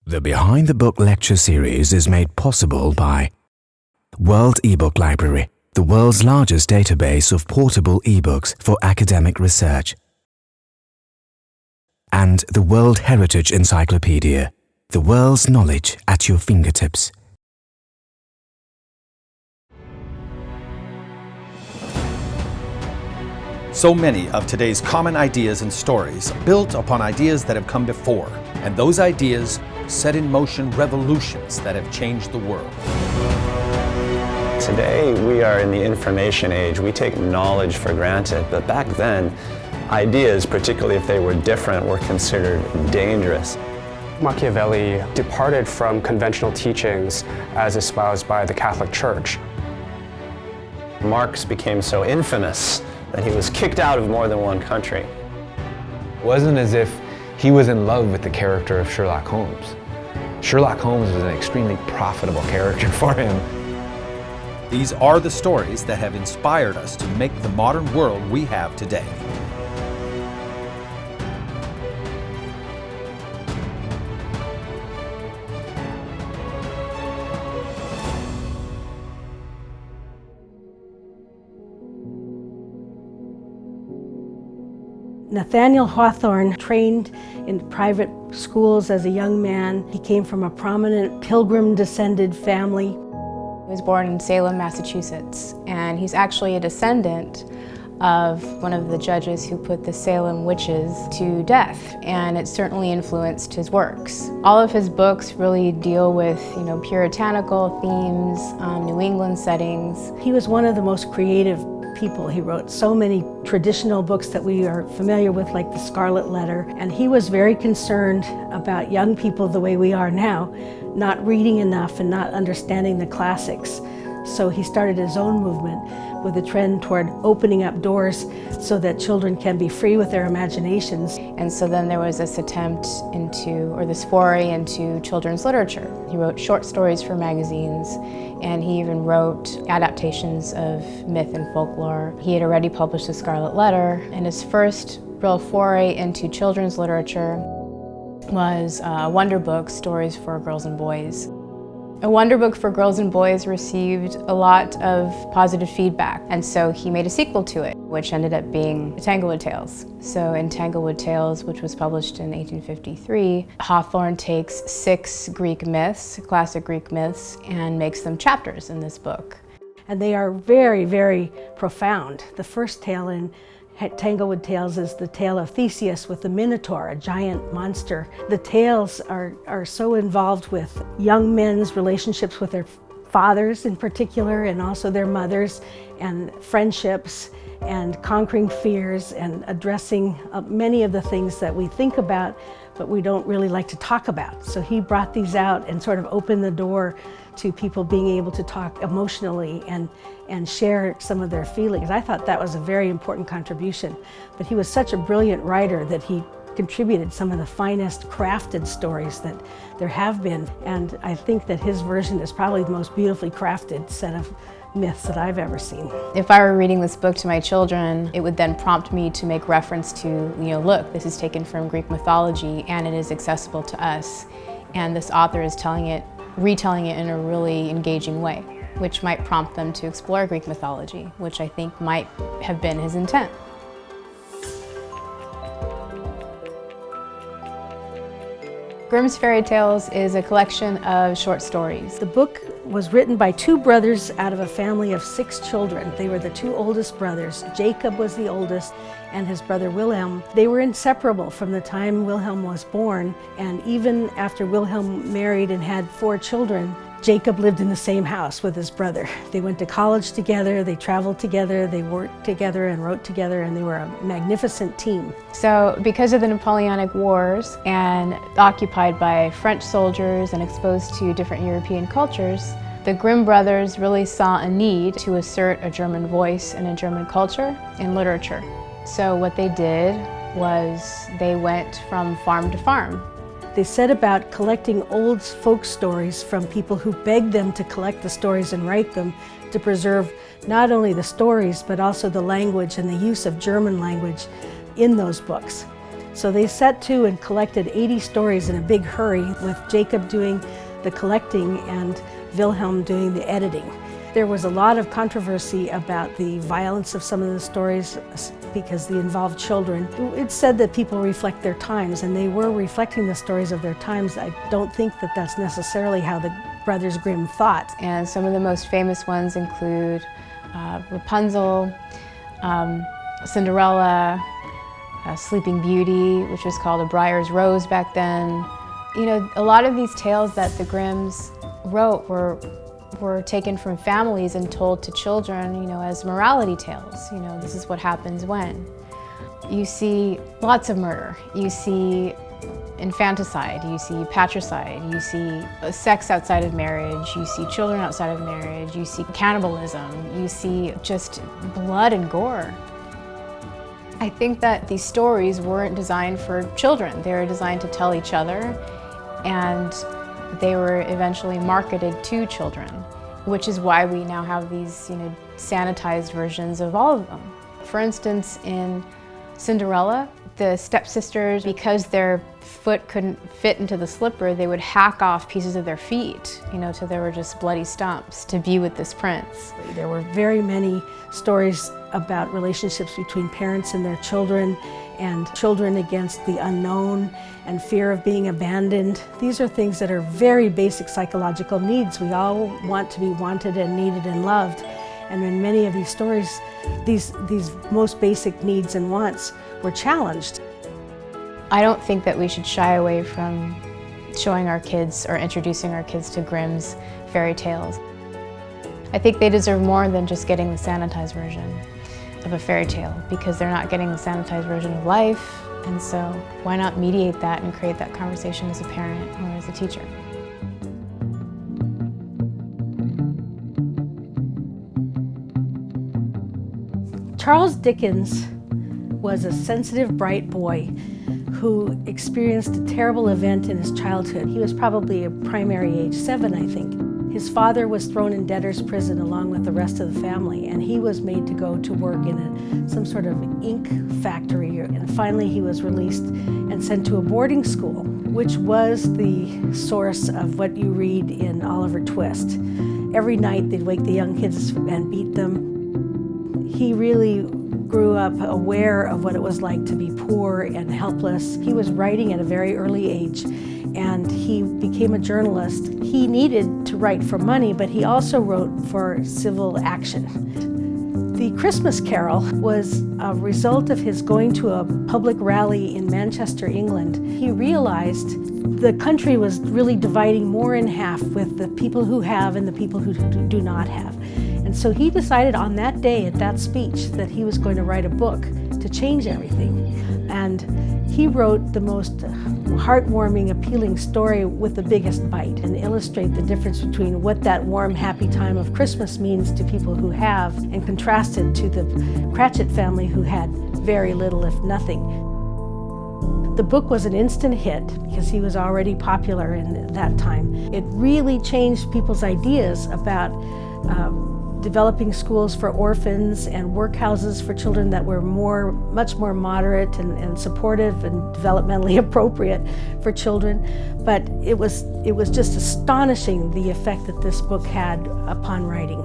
The Behind the Book lecture series is made possible by World eBook Library, the world's largest database of portable ebooks for academic research, and the World Heritage Encyclopedia, the world's knowledge at your fingertips. So many of today's common ideas and stories built upon ideas that have come before, and those ideas set in motion revolutions that have changed the world. Today we are in the information age. We take knowledge for granted, but back then, ideas, particularly if they were different, were considered dangerous. Machiavelli departed from conventional teachings as espoused by the Catholic Church. Marx became so infamous that he was kicked out of more than one country. It wasn't as if he was in love with the character of Sherlock Holmes. Sherlock Holmes was an extremely profitable character for him. These are the stories that have inspired us to make the modern world we have today. Nathaniel Hawthorne trained in private schools as a young man. He came from a prominent Pilgrim-descended family. He was born in Salem, Massachusetts, and he's actually a descendant of one of the judges who put the Salem witches to death, and it certainly influenced his works. All of his books really deal with, puritanical themes, New England settings. He was one of the most creative people. He wrote so many traditional books that we are familiar with, like The Scarlet Letter, and he was very concerned about young people the way we are now, not reading enough and not understanding the classics. So he started his own movement with a trend toward opening up doors so that children can be free with their imaginations. And so then there was this attempt this foray into children's literature. He wrote short stories for magazines, and he even wrote adaptations of myth and folklore. He had already published The Scarlet Letter, and his first real foray into children's literature was Wonder Book, Stories for Girls and Boys. A Wonder Book for Girls and Boys received a lot of positive feedback, and so he made a sequel to it, which ended up being Tanglewood Tales. So in Tanglewood Tales, which was published in 1853, Hawthorne takes 6 Greek myths, classic Greek myths, and makes them chapters in this book. And they are very, very profound. The first tale in Tanglewood Tales is the tale of Theseus with the Minotaur, a giant monster. The tales are so involved with young men's relationships with their fathers in particular, and also their mothers, and friendships, and conquering fears, and addressing many of the things that we think about, but we don't really like to talk about. So he brought these out and sort of opened the door to people being able to talk emotionally and share some of their feelings. I thought that was a very important contribution. But he was such a brilliant writer that he contributed some of the finest crafted stories that there have been. And I think that his version is probably the most beautifully crafted set of myths that I've ever seen. If I were reading this book to my children, it would then prompt me to make reference to, look, this is taken from Greek mythology and it is accessible to us. And this author is retelling it in a really engaging way, which might prompt them to explore Greek mythology, which I think might have been his intent. Grimm's Fairy Tales is a collection of short stories. The book was written by 2 brothers out of a family of 6 children. They were the 2 oldest brothers. Jacob was the oldest, and his brother Wilhelm. They were inseparable from the time Wilhelm was born, and even after Wilhelm married and had 4 children, Jacob lived in the same house with his brother. They went to college together, they traveled together, they worked together and wrote together, and they were a magnificent team. So because of the Napoleonic Wars and occupied by French soldiers and exposed to different European cultures, the Grimm brothers really saw a need to assert a German voice and a German culture in literature. So what they did was they went from farm to farm. They set about collecting old folk stories from people who begged them to collect the stories and write them to preserve not only the stories but also the language and the use of German language in those books. So they set to and collected 80 stories in a big hurry, with Jacob doing the collecting and Wilhelm doing the editing. There was a lot of controversy about the violence of some of the stories because they involved children. It's said that people reflect their times, and they were reflecting the stories of their times. I don't think that that's necessarily how the Brothers Grimm thought. And some of the most famous ones include Rapunzel, Cinderella, Sleeping Beauty, which was called A Briar's Rose back then. You know, a lot of these tales that the Grimms wrote were taken from families and told to children, you know, as morality tales. You know, this is what happens when. You see lots of murder. You see infanticide, you see patricide, you see sex outside of marriage, you see children outside of marriage, you see cannibalism, you see just blood and gore. I think that these stories weren't designed for children. They were designed to tell each other, and they were eventually marketed to children, which is why we now have these, you know, sanitized versions of all of them. For instance, in Cinderella, the stepsisters, because their foot couldn't fit into the slipper, they would hack off pieces of their feet, you know, till there were just bloody stumps to be with this prince. There were very many stories about relationships between parents and their children, and children against the unknown, and fear of being abandoned. These are things that are very basic psychological needs. We all want to be wanted and needed and loved. And in many of these stories, these most basic needs and wants were challenged. I don't think that we should shy away from showing our kids or introducing our kids to Grimm's fairy tales. I think they deserve more than just getting the sanitized version of a fairy tale, because they're not getting the sanitized version of life. And so why not mediate that and create that conversation as a parent or as a teacher? Charles Dickens was a sensitive, bright boy who experienced a terrible event in his childhood. He was probably a primary age 7, I think. His father was thrown in debtor's prison along with the rest of the family, and he was made to go to work in some sort of ink factory, and finally he was released and sent to a boarding school, which was the source of what you read in Oliver Twist. Every night they'd wake the young kids and beat them. He really grew up aware of what it was like to be poor and helpless. He was writing at a very early age, and he became a journalist. He needed to write for money, but he also wrote for civil action. The Christmas Carol was a result of his going to a public rally in Manchester, England. He realized the country was really dividing more in half, with the people who have and the people who do not have. And so he decided on that day, at that speech, that he was going to write a book to change everything. And he wrote the most heartwarming, appealing story with the biggest bite, and illustrate the difference between what that warm, happy time of Christmas means to people who have, and contrast it to the Cratchit family who had very little, if nothing. The book was an instant hit because he was already popular in that time. It really changed people's ideas about developing schools for orphans and workhouses for children that were much more moderate and supportive and developmentally appropriate for children. But it was just astonishing, the effect that this book had upon writing.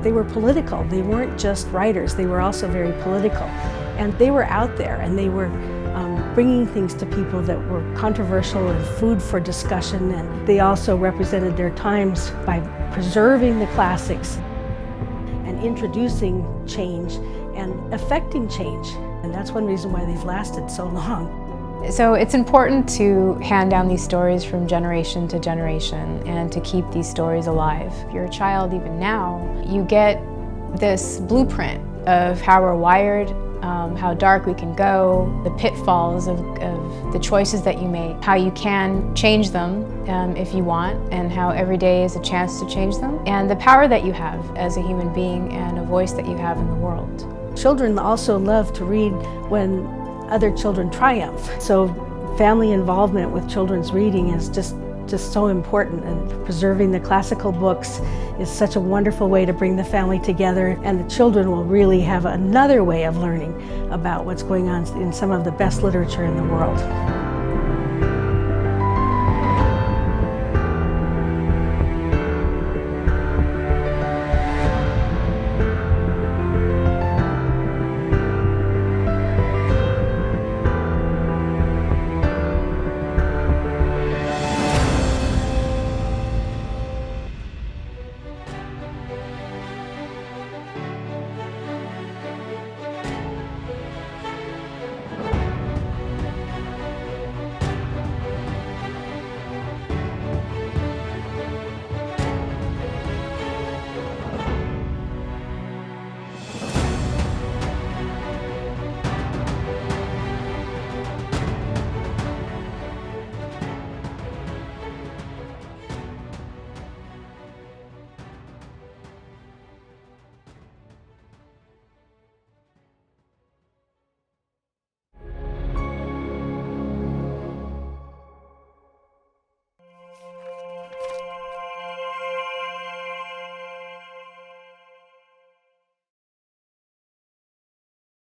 They were political. They weren't just writers. They were also very political. And they were out there, and they were bringing things to people that were controversial and food for discussion. And they also represented their times by preserving the classics and introducing change and affecting change. And that's one reason why they've lasted so long. So it's important to hand down these stories from generation to generation and to keep these stories alive. If you're a child even now, you get this blueprint of how we're wired, how dark we can go, the pitfalls of the choices that you make, how you can change them if you want, and how every day is a chance to change them, and the power that you have as a human being and a voice that you have in the world. Children also love to read when other children triumph. So family involvement with children's reading is just just so important, and preserving the classical books is such a wonderful way to bring the family together, and the children will really have another way of learning about what's going on in some of the best literature in the world.